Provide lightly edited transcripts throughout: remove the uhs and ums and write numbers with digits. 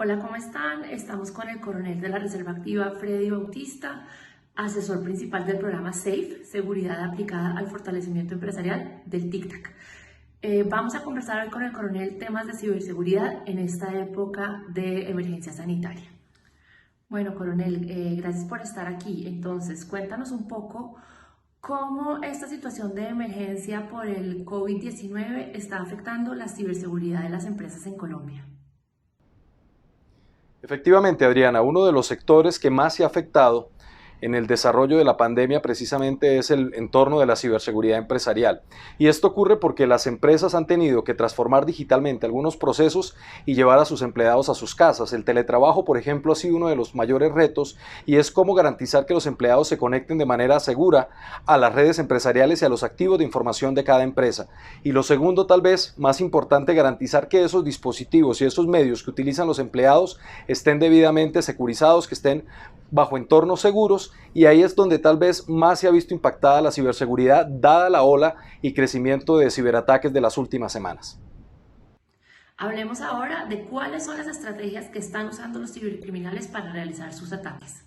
Hola, ¿cómo están? Estamos con el coronel de la Reserva Activa, Freddy Bautista, asesor principal del programa SAFE, Seguridad Aplicada al Fortalecimiento Empresarial del TICTAC. Vamos a conversar hoy con el coronel temas de ciberseguridad en esta época de emergencia sanitaria. Bueno, coronel, gracias por estar aquí. Entonces, cuéntanos un poco cómo esta situación de emergencia por el COVID-19 está afectando la ciberseguridad de las empresas en Colombia. Efectivamente, Adriana, uno de los sectores que más se ha afectado en el desarrollo de la pandemia precisamente es el entorno de la ciberseguridad empresarial. Y esto ocurre porque las empresas han tenido que transformar digitalmente algunos procesos y llevar a sus empleados a sus casas. El teletrabajo, por ejemplo, ha sido uno de los mayores retos y es cómo garantizar que los empleados se conecten de manera segura a las redes empresariales y a los activos de información de cada empresa. Y lo segundo, tal vez más importante, garantizar que esos dispositivos y esos medios que utilizan los empleados estén debidamente securizados, que estén bajo entornos seguros, y ahí es donde tal vez más se ha visto impactada la ciberseguridad, dada la ola y crecimiento de ciberataques de las últimas semanas. Hablemos ahora de cuáles son las estrategias que están usando los cibercriminales para realizar sus ataques.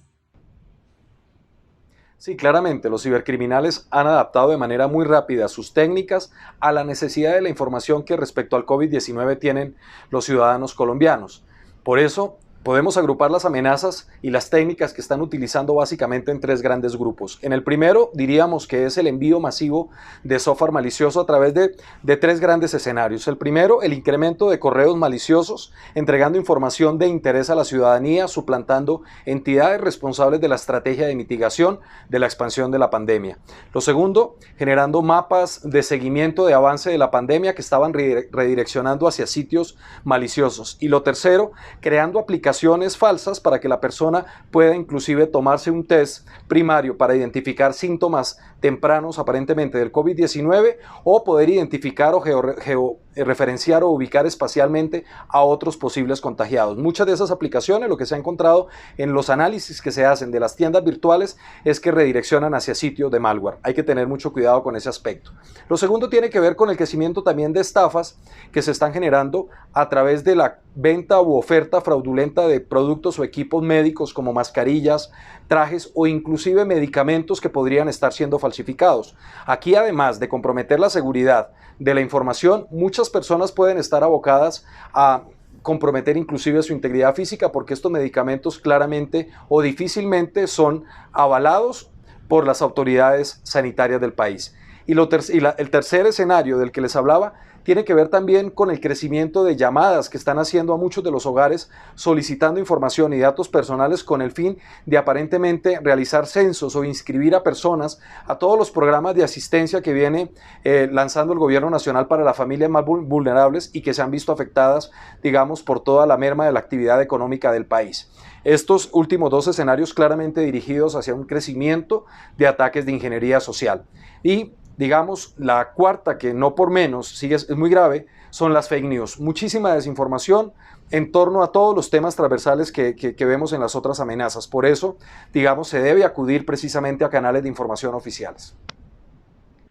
Sí, claramente, los cibercriminales han adaptado de manera muy rápida sus técnicas a la necesidad de la información que respecto al COVID-19 tienen los ciudadanos colombianos. Por eso, podemos agrupar las amenazas y las técnicas que están utilizando básicamente en tres grandes grupos. En el primero diríamos que es el envío masivo de software malicioso a través de tres grandes escenarios. El primero, el incremento de correos maliciosos, entregando información de interés a la ciudadanía, suplantando entidades responsables de la estrategia de mitigación de la expansión de la pandemia. Lo segundo, generando mapas de seguimiento de avance de la pandemia que estaban redireccionando hacia sitios maliciosos. Y lo tercero, creando aplicaciones falsas para que la persona pueda inclusive tomarse un test primario para identificar síntomas tempranos aparentemente del COVID-19 o poder identificar o georreferenciar o ubicar espacialmente a otros posibles contagiados. Muchas de esas aplicaciones, lo que se ha encontrado en los análisis que se hacen de las tiendas virtuales, es que redireccionan hacia sitios de malware. Hay que tener mucho cuidado con ese aspecto. Lo segundo tiene que ver con el crecimiento también de estafas que se están generando a través de la venta u oferta fraudulenta de productos o equipos médicos como mascarillas, trajes o inclusive medicamentos que podrían estar siendo falsificados. Aquí, además de comprometer la seguridad de la información, muchas personas pueden estar abocadas a comprometer inclusive su integridad física porque estos medicamentos claramente o difícilmente son avalados por las autoridades sanitarias del país. El tercer escenario del que les hablaba tiene que ver también con el crecimiento de llamadas que están haciendo a muchos de los hogares solicitando información y datos personales con el fin de aparentemente realizar censos o inscribir a personas a todos los programas de asistencia que viene lanzando el Gobierno Nacional para las familias más vulnerables y que se han visto afectadas, digamos, por toda la merma de la actividad económica del país. Estos últimos dos escenarios claramente dirigidos hacia un crecimiento de ataques de ingeniería social. Y digamos, la cuarta, que no por menos es muy grave, son las fake news. Muchísima desinformación en torno a todos los temas transversales que vemos en las otras amenazas. Por eso, digamos, se debe acudir precisamente a canales de información oficiales.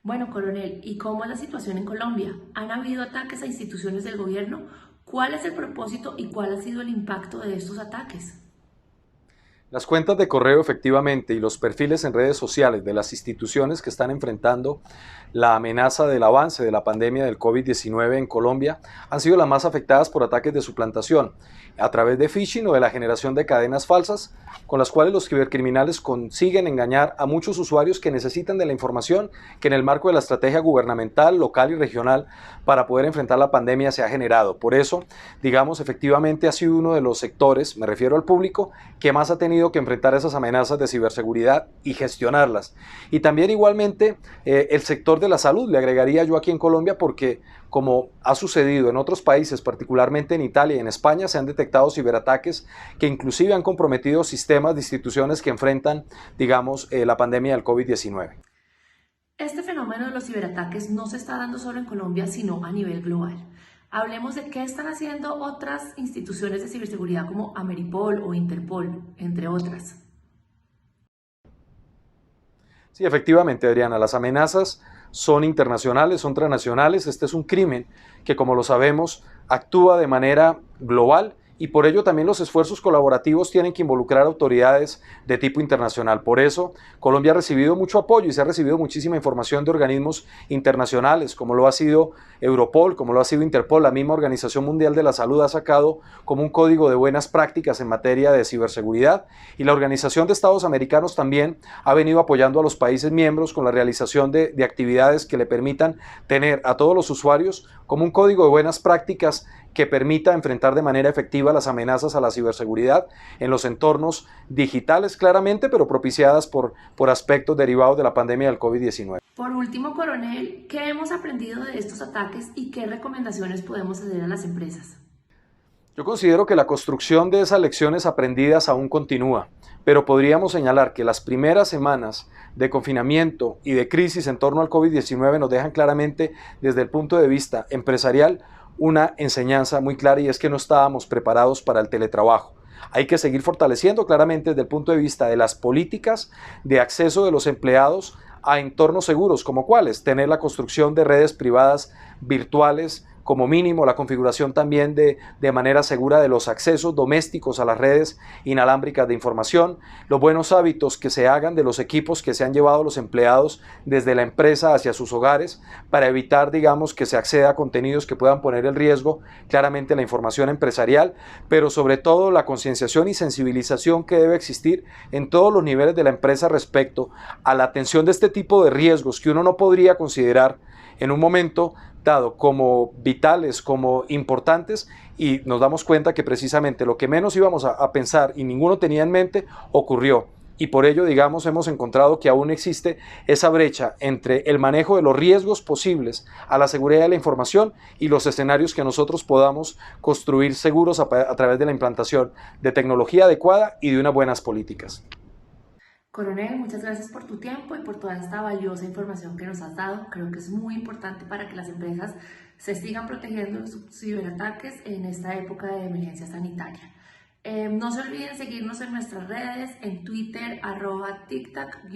Bueno, coronel, ¿y cómo es la situación en Colombia? ¿Han habido ataques a instituciones del gobierno? ¿Cuál es el propósito y cuál ha sido el impacto de estos ataques? Las cuentas de correo efectivamente y los perfiles en redes sociales de las instituciones que están enfrentando la amenaza del avance de la pandemia del COVID-19 en Colombia han sido las más afectadas por ataques de suplantación a través de phishing o de la generación de cadenas falsas con las cuales los cibercriminales consiguen engañar a muchos usuarios que necesitan de la información que en el marco de la estrategia gubernamental, local y regional para poder enfrentar la pandemia se ha generado. Por eso, digamos, efectivamente ha sido uno de los sectores, me refiero al público, que más ha tenido que enfrentar esas amenazas de ciberseguridad y gestionarlas. Y también igualmente el sector de la salud, le agregaría yo aquí en Colombia, porque como ha sucedido en otros países, particularmente en Italia y en España, se han detectado ciberataques que inclusive han comprometido sistemas de instituciones que enfrentan, digamos, la pandemia del COVID-19. Este fenómeno de los ciberataques no se está dando solo en Colombia, sino a nivel global. Hablemos de qué están haciendo otras instituciones de ciberseguridad como Ameripol o Interpol, entre otras. Sí, efectivamente, Adriana, las amenazas son internacionales, son transnacionales. Este es un crimen que, como lo sabemos, actúa de manera global y por ello también los esfuerzos colaborativos tienen que involucrar autoridades de tipo internacional. Por eso Colombia ha recibido mucho apoyo y se ha recibido muchísima información de organismos internacionales, como lo ha sido Europol, como lo ha sido Interpol. La misma Organización Mundial de la Salud ha sacado como un código de buenas prácticas en materia de ciberseguridad, y la Organización de Estados Americanos también ha venido apoyando a los países miembros con la realización de actividades que le permitan tener a todos los usuarios como un código de buenas prácticas que permita enfrentar de manera efectiva las amenazas a la ciberseguridad en los entornos digitales claramente, pero propiciadas por aspectos derivados de la pandemia del COVID-19. Por último, coronel, ¿qué hemos aprendido de estos ataques y qué recomendaciones podemos hacer a las empresas? Yo considero que la construcción de esas lecciones aprendidas aún continúa, pero podríamos señalar que las primeras semanas de confinamiento y de crisis en torno al COVID-19 nos dejan claramente, desde el punto de vista empresarial, una enseñanza muy clara, y es que no estábamos preparados para el teletrabajo. Hay que seguir fortaleciendo claramente desde el punto de vista de las políticas de acceso de los empleados a entornos seguros, como cuáles: tener la construcción de redes privadas virtuales, como mínimo la configuración también de manera segura de los accesos domésticos a las redes inalámbricas de información, los buenos hábitos que se hagan de los equipos que se han llevado los empleados desde la empresa hacia sus hogares para evitar, digamos, que se acceda a contenidos que puedan poner en riesgo claramente la información empresarial, pero sobre todo la concienciación y sensibilización que debe existir en todos los niveles de la empresa respecto a la atención de este tipo de riesgos que uno no podría considerar en un momento dado como vitales, como importantes, y nos damos cuenta que precisamente lo que menos íbamos a pensar y ninguno tenía en mente ocurrió. Y por ello, digamos, hemos encontrado que aún existe esa brecha entre el manejo de los riesgos posibles a la seguridad de la información y los escenarios que nosotros podamos construir seguros a través de la implantación de tecnología adecuada y de unas buenas políticas. Coronel, muchas gracias por tu tiempo y por toda esta valiosa información que nos has dado. Creo que es muy importante para que las empresas se sigan protegiendo de sus ciberataques en esta época de emergencia sanitaria. No se olviden seguirnos en nuestras redes, en Twitter, @tictac_CCIT.